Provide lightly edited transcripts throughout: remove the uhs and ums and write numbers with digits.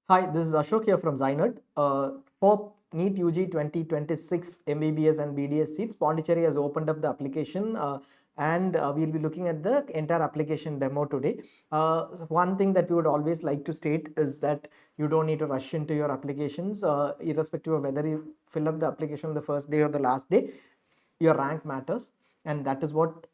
Hi, this is Ashok here from ZyNerd. For NEET UG 2026 MBBS and BDS seats, Pondicherry has opened up the application and we'll be looking at the entire application demo today. So one thing that we would always like to state is that you don't need to rush into your applications, irrespective of whether you fill up the application the first day or the last day. Your rank matters, and that is what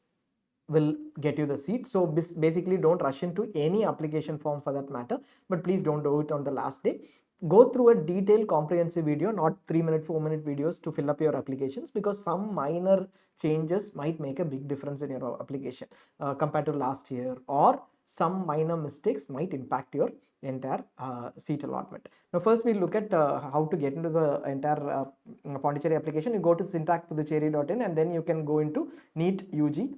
will get you the seat. So basically, don't rush into any application form for that matter, but please don't do it on the last day. Go through a detailed comprehensive video, not 3-minute 4-minute videos to fill up your applications, because some minor changes might make a big difference in your application compared to last year, or some minor mistakes might impact your entire seat allotment. Now first we look at how to get into the entire Pondicherry application. You go to CENTAC and then you can go into NEET UG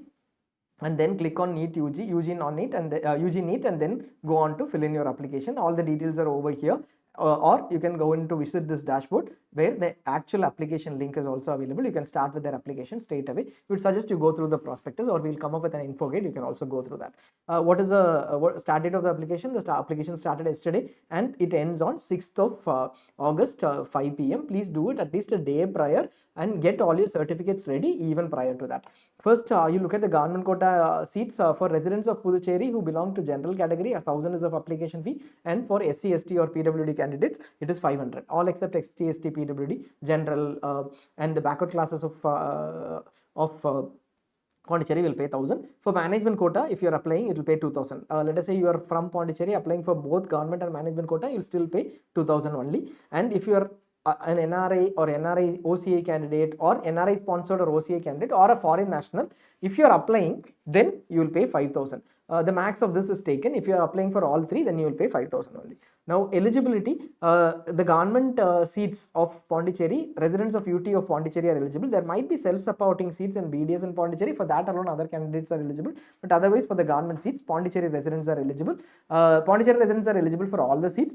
and then click on NEET UG, UG NEET, and then go on to fill in your application. All the details are over here. Or you can go in to visit this dashboard where the actual application link is also available. You can start with their application straight away. We would suggest you go through the prospectus, or we'll come up with an info guide. You can also go through that. What is the start date of the application? The application started yesterday and it ends on 6th of August 5 p.m. Please do it at least a day prior and get all your certificates ready even prior to that. First, you look at the government quota seats for residents of Puducherry who belong to general category. 1,000 is of application fee, and for SC, ST or PWD candidates, it is 500. All except ST, ST, PWD, general, and the backward classes of Pondicherry will pay 1,000. For management quota, if you are applying, it will pay 2,000. Let us say you are from Pondicherry applying for both government and management quota, you will still pay 2,000 only. And if you are an NRI or NRI OCA candidate, or NRI sponsored or OCA candidate, or a foreign national, if you are applying, then you will pay 5,000. The max of this is taken. If you are applying for all three, then you will pay 5,000 only. Now eligibility, the government seats of Pondicherry, residents of UT of Pondicherry are eligible. There might be self-supporting seats in BDS and Pondicherry. For that alone, other candidates are eligible, but otherwise for the government seats, Pondicherry residents are eligible. Pondicherry residents are eligible for all the seats.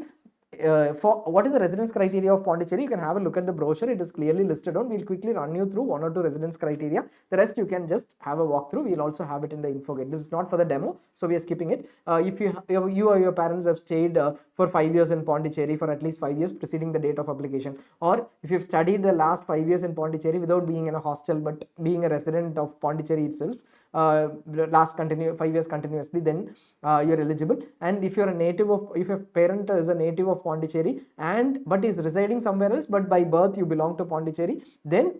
For what is the residence criteria of Pondicherry, you can have a look at the brochure. It is clearly listed on. We'll quickly run you through 1 or 2 residence criteria. The rest you can just have a walkthrough. We'll also have it in the info guide. This is not for the demo, so we are skipping it. If you or your parents have stayed for 5 years in Pondicherry for at least 5 years preceding the date of application, or if you've studied the last 5 years in Pondicherry without being in a hostel but being a resident of Pondicherry itself, last 5 years continuously, then you're eligible. And if you're a native of, if your parent is a native of Pondicherry and but is residing somewhere else, but by birth you belong to Pondicherry, then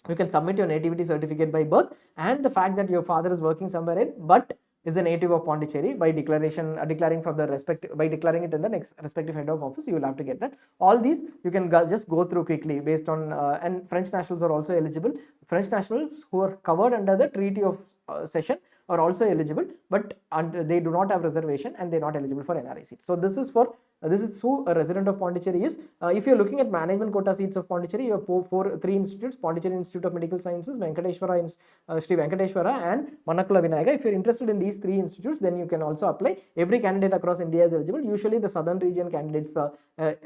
you can submit your nativity certificate by birth, and the fact that your father is working somewhere else but is a native of Pondicherry by declaring from the by declaring it in the next respective head of office. You will have to get that. All these you can just go through quickly based on and French nationals are also eligible. French nationals who are covered under the Treaty of Session are also eligible, but they do not have reservation and they're not eligible for NRI seats. So this is who a resident of Pondicherry is. If you're looking at management quota seats of Pondicherry, you have three institutes: Pondicherry Institute of Medical Sciences, Sri Venkateshwara, and Manakula Vinayaga. If you're interested in these 3 institutes, then you can also apply. Every candidate across India is eligible. Usually the southern region candidates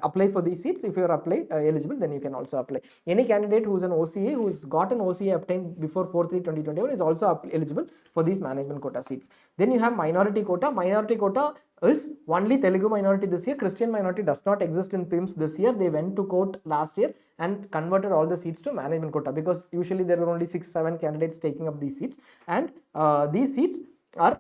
apply for these seats. If you're eligible, then you can also apply. Any candidate who's an OCA, who's got an OCA obtained before 4/3/2021 is also eligible for these management quota seats. Then you have minority quota. Minority quota is only Telugu minority this year. Christian minority does not exist in PIMS this year. They went to court last year and converted all the seats to management quota, because usually there were only 6-7 candidates taking up these seats, and these seats are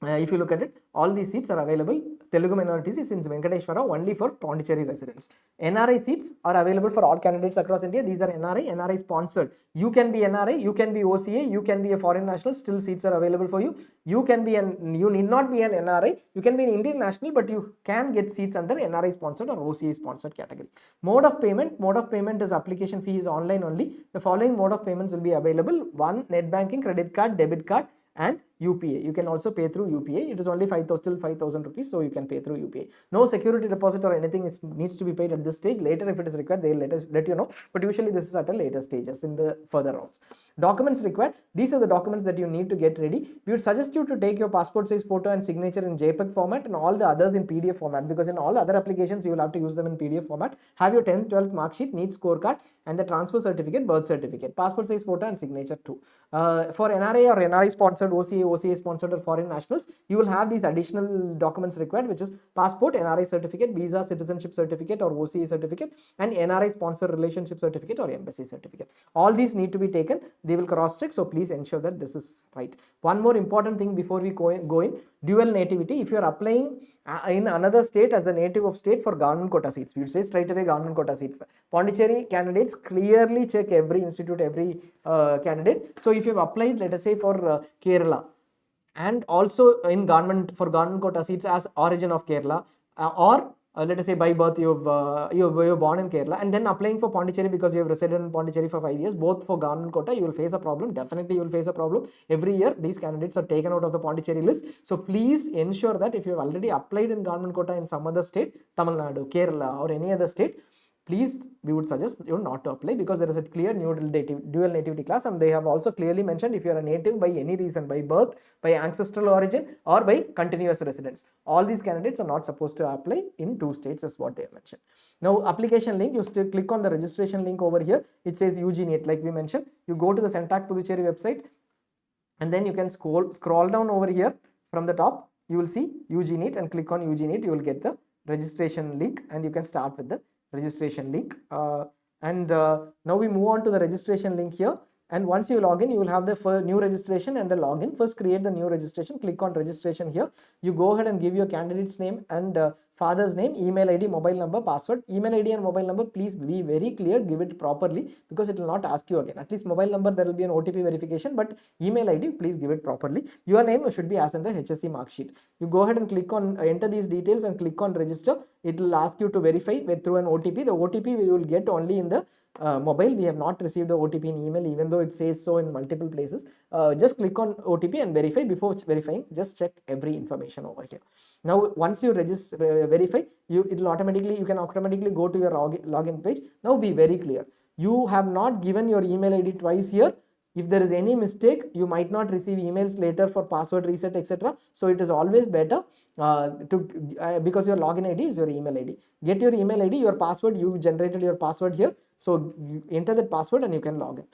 if you look at it, all these seats are available. Telugu minorities is in Venkateshwara only for Pondicherry residents. NRI seats are available for all candidates across India. These are NRI sponsored. You can be NRI, you can be OCA, you can be a foreign national, still seats are available for you. You need not be an NRI, you can be an Indian national, but you can get seats under NRI sponsored or OCA sponsored category. Mode of payment is application fee is online only. The following mode of payments will be available: 1, net banking, credit card, debit card, and UPA. You can also pay through UPA. It is only 5,000 rupees, so you can pay through UPA. No security deposit or anything needs to be paid at this stage. Later, if it is required, they will let you know, but usually this is at a later stages in the further rounds. Documents required: these are the documents that you need to get ready. We would suggest you to take your passport size photo and signature in JPEG format, and all the others in PDF format, because in all other applications you will have to use them in PDF format. Have your 10th 12th mark sheet, NEET scorecard, and the transfer certificate, birth certificate, passport size photo and signature too. For NRI or NRI sponsored OCA OCA sponsored or foreign nationals, you will have these additional documents required, which is passport, NRI certificate, visa citizenship certificate or OCA certificate, and NRI sponsor relationship certificate or embassy certificate. All these need to be taken. They will cross check, so please ensure that this is right. One more important thing before we go in, dual nativity. If you are applying in another state as the native of state for government quota seats, we would say straight away government quota seats. Pondicherry candidates clearly check every institute, every candidate. So if you have applied, let us say for Kerala, and also in government for government quota seats as origin of Kerala, or let us say by birth you were born in Kerala, and then applying for Pondicherry because you have resided in Pondicherry for 5 years, both for government quota, you will face a problem. Definitely you will face a problem. Every year these candidates are taken out of the Pondicherry list. So please ensure that if you have already applied in government quota in some other state, Tamil Nadu, Kerala or any other state, please, we would suggest you not to apply, because there is a clear dual nativity class, and they have also clearly mentioned if you are a native by any reason, by birth, by ancestral origin, or by continuous residence, all these candidates are not supposed to apply in 2 states, is what they have mentioned. Now, application link, you still click on the registration link over here. It says UG NEET, like we mentioned. You go to the CENTAC Puducherry website, and then you can scroll down over here from the top. You will see UG NEET, and click on UG NEET. You will get the registration link, and you can start with the registration link. Now we move on to the registration link here, and once you log in, you will have the new registration and the login. First create the new registration, click on registration here. You go ahead and give your candidate's name and father's name, email ID, mobile number, password. Email ID and mobile number, please be very clear, give it properly, because it will not ask you again. At least mobile number, there will be an OTP verification, but email ID, please give it properly. Your name should be as in the HSC mark sheet. You go ahead and click on enter these details and click on register. It will ask you to verify through an OTP. The OTP we will get only in the mobile. We have not received the OTP in email, even though it says so in multiple places. Just click on OTP and verify. Before verifying, just check every information over here. Now, once you register, verify, you can automatically go to your login page. Now, be very clear. You have not given your email ID twice here. If there is any mistake, you might not receive emails later for password reset, etc. So it is always better because your login ID is your email ID. Get your email ID, your password, you generated your password here. So you enter that password and you can log in.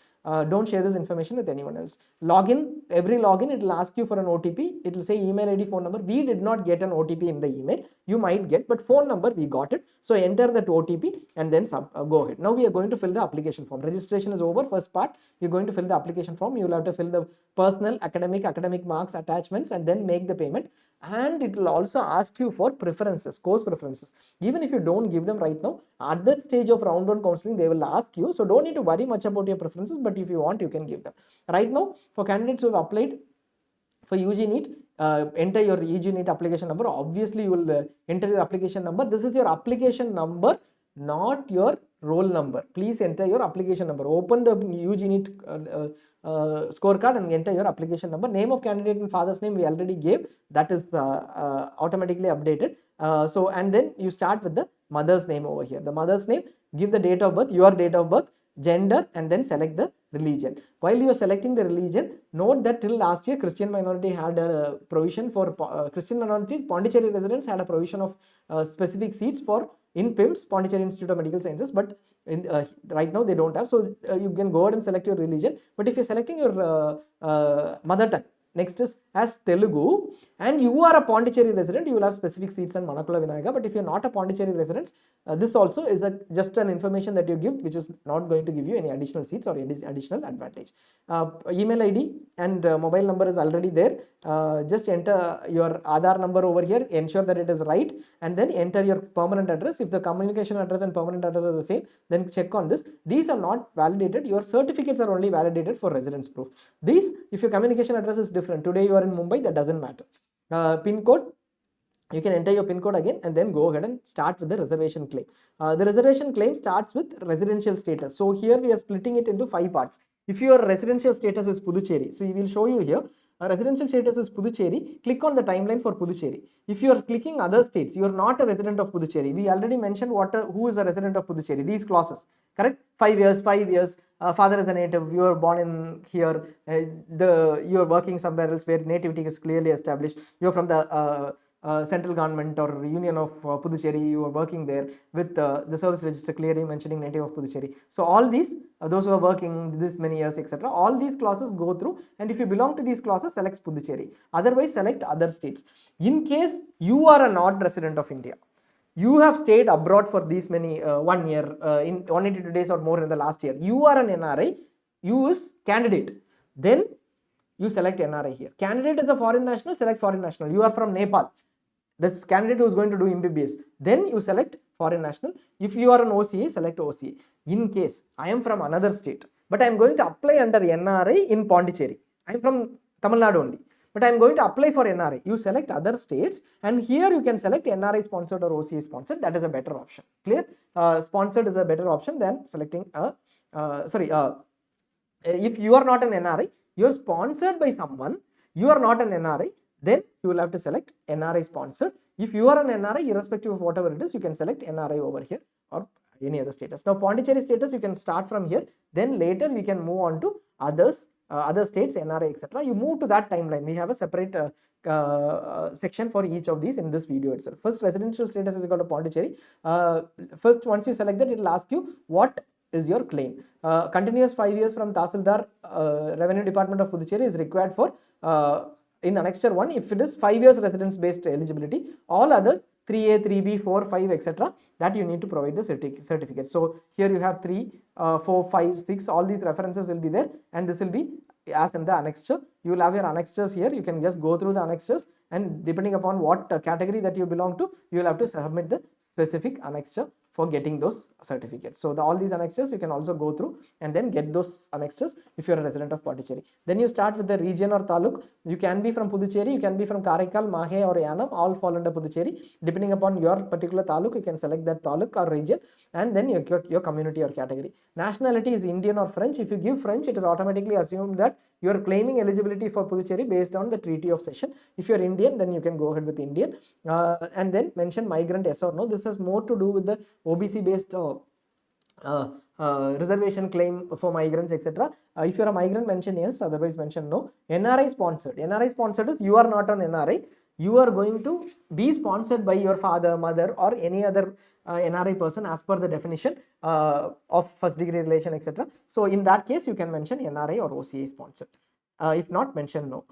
Don't share this information with anyone else. Login, every login, it will ask you for an OTP. It will say email ID, phone number. We did not get an OTP in the email. You might get, but phone number, we got it. So enter that OTP and then go ahead. Now we are going to fill the application form. Registration is over, first part. You're going to fill the application form. You will have to fill the personal, academic marks, attachments, and then make the payment. And it will also ask you for preferences, course preferences. Even if you don't give them right now, at that stage of round 1 counseling, they will ask you. So don't need to worry much about your preferences, but if you want, you can give them. Right now, for candidates who have applied for UG NEET, enter your UG NEET application number. Obviously, you will enter your application number. This is your application number, not your roll number. Please enter your application number. Open the UG NEET scorecard and enter your application number. Name of candidate and father's name we already gave. That is automatically updated. And then you start with the mother's name over here. The mother's name, give the date of birth, your date of birth, gender, and then select the religion. While you are selecting the religion, note that till last year Christian minority had a provision for Christian minority. Pondicherry residents had a provision of specific seats for in PIMS, Pondicherry Institute of Medical Sciences, but right now they don't have. So you can go ahead and select your religion. But if you're selecting your mother tongue, next is as Telugu, and you are a Pondicherry resident, you will have specific seats in Manakula Vinayaka. But if you're not a Pondicherry resident, this also is just an information that you give, which is not going to give you any additional seats or any additional advantage. Email ID and mobile number is already there. Just enter your Aadhaar number over here, ensure that it is right, and then enter your permanent address. If the communication address and permanent address are the same, then check on this. These are not validated. Your certificates are only validated for residence proof. These, if your communication address is different, today you are in Mumbai, that doesn't matter. PIN code, you can enter your PIN code again and then go ahead and start with the reservation claim. The reservation claim starts with residential status. So here we are splitting it into 5 parts. If your residential status is Puducherry, so we will show you here. Residential status is Puducherry. Click on the timeline for Puducherry. If you are clicking other states, you are not a resident of Puducherry. We already mentioned who is a resident of Puducherry. These clauses, correct? 5 years, father is a native, you are born in here, you are working somewhere else where nativity is clearly established, you are from the central government or union of Puducherry, you are working there with the service register clearly mentioning native of Puducherry. So all these, those who are working this many years, etc., all these clauses go through, and if you belong to these clauses, select Puducherry. Otherwise, select other states. In case you are a non-resident of India, you have stayed abroad for these many 1 year, in 182 days or more in the last year, you are an NRI, you is candidate, then you select NRI here. Candidate is a foreign national, select foreign national. You are from Nepal, this candidate who is going to do MBBS, then you select foreign national. If you are an OCA, select OCA. In case I am from another state, but I am going to apply under NRI in Pondicherry, I am from Tamil Nadu only, but I am going to apply for NRI, you select other states, and here you can select NRI sponsored or OCA sponsored. That is a better option. Clear? Sponsored is a better option than selecting a if you are not an NRI, you are sponsored by someone, you are not an NRI, then you will have to select NRI sponsored. If you are an NRI, irrespective of whatever it is, you can select NRI over here or any other status. Now, Pondicherry status, you can start from here, then later we can move on to others, other states, NRI, etc. You move to that timeline. We have a separate section for each of these in this video itself. First, residential status is equal to Pondicherry. First, once you select that, it will ask you what is your claim. Continuous 5 years from Tahsildar, Revenue Department of Puducherry is required for in annexure 1 if it is 5 years residence based eligibility. All others 3A, 3B, 4, 5, etc., that you need to provide the certificate. So here you have 3, 4, 5, 6, all these references will be there, and this will be as in the annexure. You will have your annexures here. You can just go through the annexures, and depending upon what category that you belong to, you will have to submit the specific annexure for getting those certificates. So all these annexures you can also go through and then get those annexures if you are a resident of Pondicherry. Then you start with the region or taluk. You can be from Puducherry, you can be from Karaikal, Mahe or Yanam, all fall under Puducherry. Depending upon your particular taluk, you can select that taluk or region, and then your community or category. Nationality is Indian or French. If you give French, it is automatically assumed that you are claiming eligibility for Puducherry based on the Treaty of Cession. If you are Indian, then you can go ahead with Indian, and then mention migrant, yes or no. This has more to do with the OBC based reservation claim for migrants, etc. If you are a migrant, mention yes, otherwise mention no. NRI sponsored. NRI sponsored is you are not an NRI. You are going to be sponsored by your father, mother, or any other NRI person as per the definition of first degree relation, etc. So in that case, you can mention NRI or OCA sponsored. If not, mention no.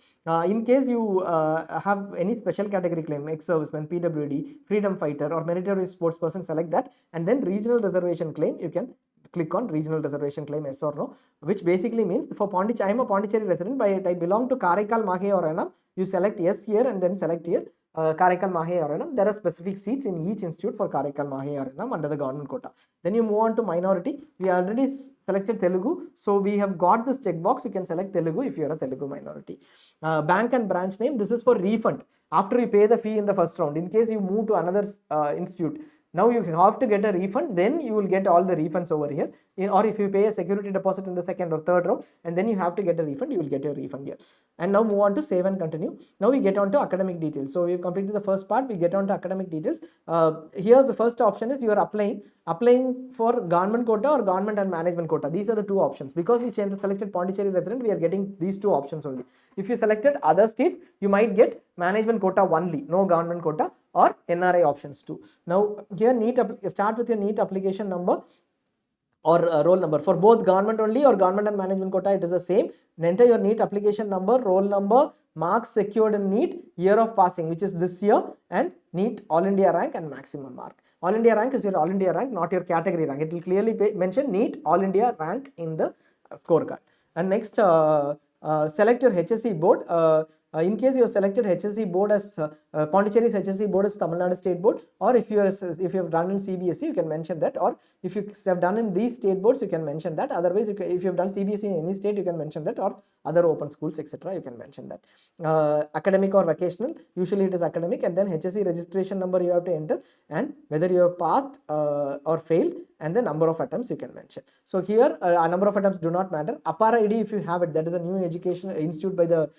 In case you have any special category claim, ex-serviceman, PWD, freedom fighter, or meritorious sports person, select that, and then regional reservation claim, you can click on regional reservation claim, yes or no, which basically means for Pondicherry, I am a Pondicherry resident, but I belong to Karaikal, Mahe or Yanam. You select yes here and then select here Karaikal, Mahe or Yanam. There are specific seats in each institute for Karaikal, Mahe or Yanam under the government quota. Then you move on to minority. We already selected Telugu, so we have got this checkbox. You can select Telugu if you are a Telugu minority. Bank and branch name, this is for refund after you pay the fee in the first round. In case you move to another institute, now you have to get a refund, then you will get all the refunds over here. Or if you pay a security deposit in the second or third round, and then you have to get a refund, you will get your refund here. And now move on to save and continue. Now we get on to academic details. So we've completed the first part, we get on to academic details. Here the first option is you are applying for government quota or government and management quota. These are the two options. Because we selected Pondicherry resident, we are getting these two options only. If you selected other states, you might get management quota only, no government quota, or NRI options too. Now here start with your NEET application number or roll number. For both government only or government and management quota, it is the same. Enter your NEET application number, roll number, marks secured in NEET, year of passing, which is this year, and NEET All India rank and maximum mark. All India rank is your All India rank, not your category rank. It will clearly mention NEET All India rank in the scorecard. And next, select your HSC board. In case you have selected HSC board as Pondicherry's HSC board is Tamil Nadu State Board, or if you have done in CBSE, you can mention that, or if you have done in these state boards, you can mention that. Otherwise, if you have done CBSE in any state, you can mention that, or other open schools, etc. You can mention that. Academic or vocational, usually it is academic, and then HSC registration number you have to enter, and whether you have passed or failed, and the number of attempts you can mention. So here a number of attempts do not matter. APAR if you have it, that is a new education institute by the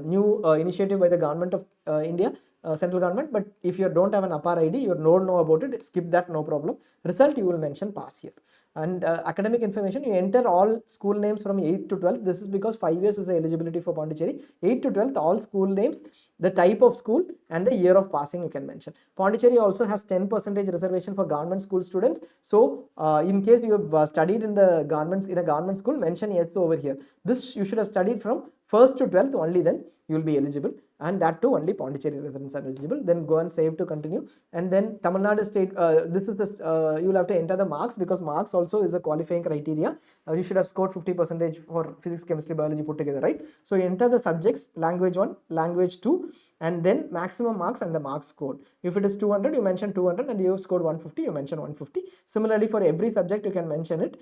new initiative by the government of India, central government, but if you don't have an APAR ID, you don't know about it, skip that, no problem. Result, you will mention pass here. And academic information, you enter all school names from 8th to 12th. This is because 5 years is the eligibility for Pondicherry. 8th to 12th, all school names, the type of school and the year of passing you can mention. Pondicherry also has 10% reservation for government school students. So in case you have studied in the government, in a government school, mention yes over here. This you should have studied from 1st to 12th, only then you will be eligible, and that too only Pondicherry residents are eligible. Then go and save to continue, and then Tamil Nadu state, this is this, you will have to enter the marks, because marks also is a qualifying criteria. You should have scored 50% for physics, chemistry, biology put together, right? So you enter the subjects, language 1, language 2, and then maximum marks and the marks scored. If it is 200, you mention 200, and you have scored 150, you mention 150. Similarly, for every subject you can mention it.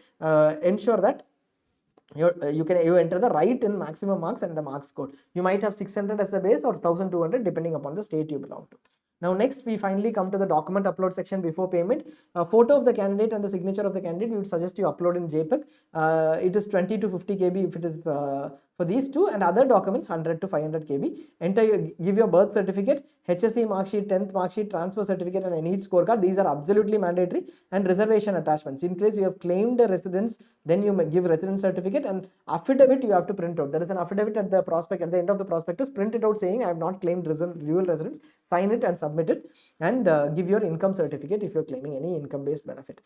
Ensure that you enter the right in maximum marks and the marks scored. You might have 600 as the base or 1200 depending upon the state you belong to. Now next, we finally come to the document upload section before payment. A photo of the candidate and the signature of the candidate, we would suggest you upload in JPEG. It is 20 to 50 KB if it is for these two, and other documents 100 to 500 KB. Give your birth certificate, HSC mark sheet, 10th mark sheet, transfer certificate, and a NEET scorecard. These are absolutely mandatory, and reservation attachments. In case you have claimed a residence, then you may give residence certificate, and affidavit you have to print out. There is an affidavit at the prospect, at the end of the prospectus. Print it out saying I have not claimed dual residence. Sign it and submit it, and give your income certificate if you're claiming any income based benefit.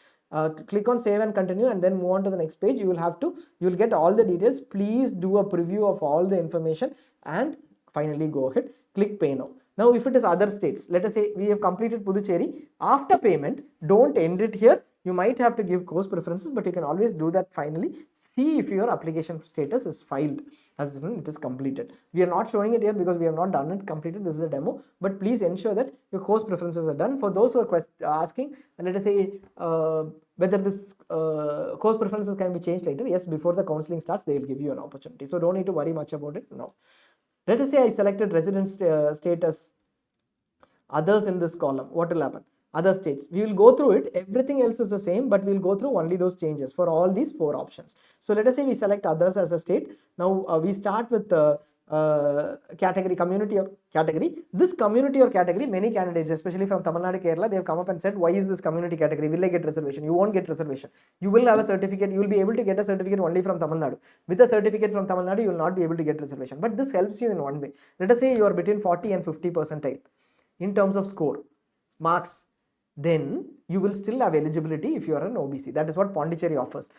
Click on save and continue, and then move on to the next page. You will get all the details. Please do a preview of all the information, and finally go ahead, click pay now. Now if it is other states, let us say we have completed Puducherry, after payment, don't end it here. You might have to give course preferences, but you can always do that finally. See if your application status is filed, as in it is completed. We are not showing it here because we have not done it completed. This is a demo, but please ensure that your course preferences are done. For those who are asking, let us say whether this course preferences can be changed later. Yes, before the counseling starts, they will give you an opportunity. So don't need to worry much about it now. Let us say I selected residence status others in this column. What will happen? Other states, we will go through it. Everything else is the same, but we will go through only those changes for all these 4 options. So let us say we select others as a state. Now we start with the category, community or category. This community or category, many candidates, especially from Tamil Nadu, Kerala, they have come up and said, why is this community category? Will I get reservation? You won't get reservation. You will have a certificate. You will be able to get a certificate only from Tamil Nadu. With a certificate from Tamil Nadu, you will not be able to get reservation. But this helps you in one way. Let us say you are between 40 and 50 percentile in terms of score, marks. Then you will still have eligibility if you are an OBC. That is what Pondicherry offers.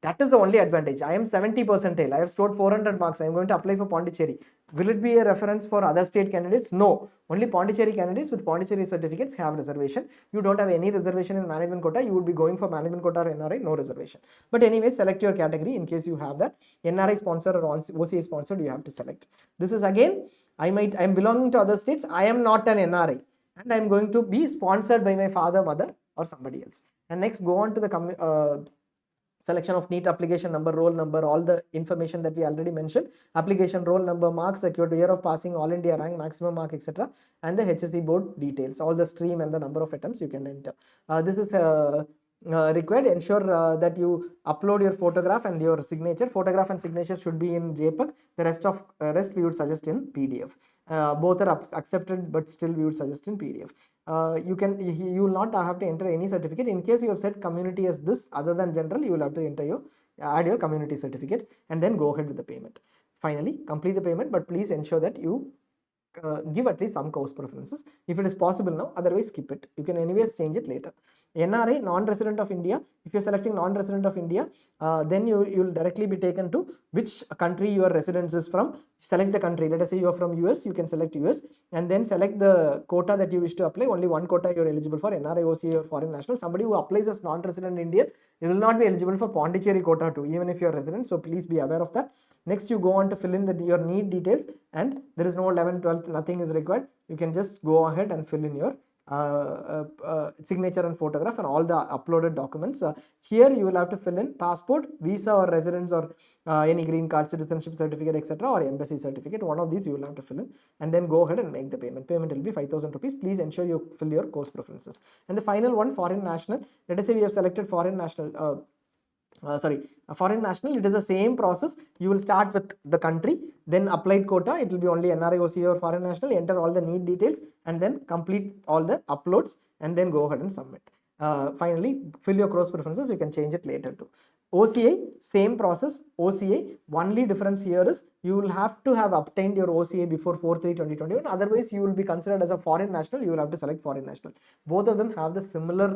That is the only advantage. I am 70 percentile. I have scored 400 marks. I am going to apply for Pondicherry. Will it be a reference for other state candidates? No. Only Pondicherry candidates with Pondicherry certificates have reservation. You don't have any reservation in management quota. You would be going for management quota or NRI, no reservation. But anyway, select your category in case you have that. NRI sponsor or OCA sponsored, you have to select. This is again, I am belonging to other states. I am not an NRI. And I am going to be sponsored by my father, mother, or somebody else. And next, go on to the selection of NEET application number, roll number, all the information that we already mentioned. Application roll number, marks secured, year of passing, all India rank, maximum mark, etc. And the HSC board details, all the stream and the number of attempts you can enter. This is required. Ensure that you upload your photograph and your signature. Photograph and signature should be in JPEG. The rest we would suggest in PDF. Both are accepted, but still we would suggest in PDF. You will not have to enter any certificate. In case you have set community as this other than general, you will have to enter add your community certificate, and then go ahead with the payment. Finally, complete the payment, but please ensure that you give at least some course preferences if it is possible now. Otherwise, skip it. You can anyways change it later. NRI, non-resident of India. If you're selecting non-resident of India, then you will directly be taken to which country your residence is from. Select the country. Let us say you are from US, you can select US, and then select the quota that you wish to apply. Only one quota you are eligible for, NRI, OCA, or foreign national. Somebody who applies as non-resident Indian, you will not be eligible for Pondicherry quota too, even if you are resident. So please be aware of that. Next, you go on to fill in your need details, and there is no 11th, 12th, nothing is required. You can just go ahead and fill in your signature and photograph and all the uploaded documents. Here you will have to fill in passport, visa or residence, or any green card, citizenship certificate, etc., or embassy certificate. One of these you will have to fill in, and then go ahead and make the payment. Payment will be 5,000 rupees. Please ensure you fill your course preferences. And the final one, foreign national. Let us say we have selected foreign national. a foreign national, it is the same process. You will start with the country, then applied quota, it will be only NRI, OCA or foreign national, enter all the NEET details and then complete all the uploads and then go ahead and submit. Finally, fill your cross preferences, you can change it later too. OCA, same process. OCA, only difference here is you will have to have obtained your OCA before 4/3/2021. Otherwise, you will be considered as a foreign national. You will have to select foreign national. Both of them have the similar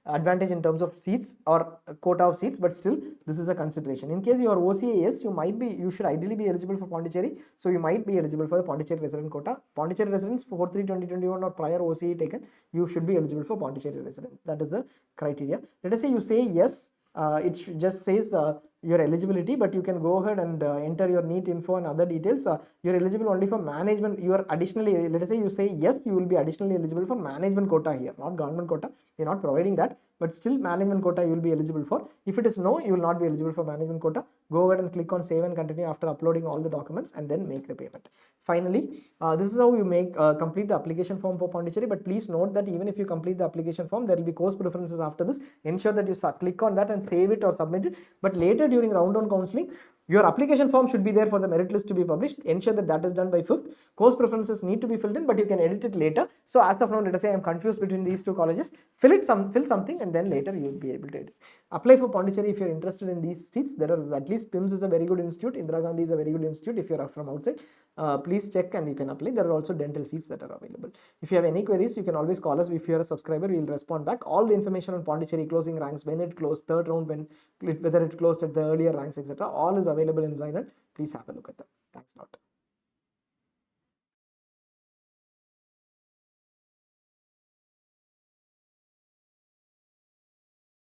advantage in terms of seats or quota of seats, but still this is a consideration. In case you are OCA, yes, you should ideally be eligible for Pondicherry, so you might be eligible for the Pondicherry resident quota. Pondicherry residents 4/3/2021 or prior OCA taken, you should be eligible for Pondicherry resident. That is the criteria. Let us say you say yes, it just says your eligibility, but you can go ahead and enter your NEET info and other details. You're eligible only for management. You are additionally, let us say you say yes, you will be additionally eligible for management quota here, not government quota. They're not providing that, but still management quota you will be eligible for. If it is no, you will not be eligible for management quota. Go ahead and click on save and continue after uploading all the documents and then make the payment. Finally, this is how you complete the application form for Pondicherry. But please note that even if you complete the application form, there will be course preferences after this. Ensure that you click on that and save it or submit it. But later during round 1 counseling, your application form should be there for the merit list to be published. Ensure that that is done by 5th. Course preferences need to be filled in, but you can edit it later. So as of now, let us say I am confused between these two colleges. Fill something and then later you will be able to edit. Apply for Pondicherry if you are interested in these seats. There are at least PIMS is a very good institute. Indira Gandhi is a very good institute. If you are from outside, please check and you can apply. There are also dental seats that are available. If you have any queries, you can always call us. If you are a subscriber, we will respond back. All the information on Pondicherry closing ranks, when it closed, third round, whether it closed at the earlier ranks, etc. All is available in ZyNerd. Please have a look at them. Thanks a lot.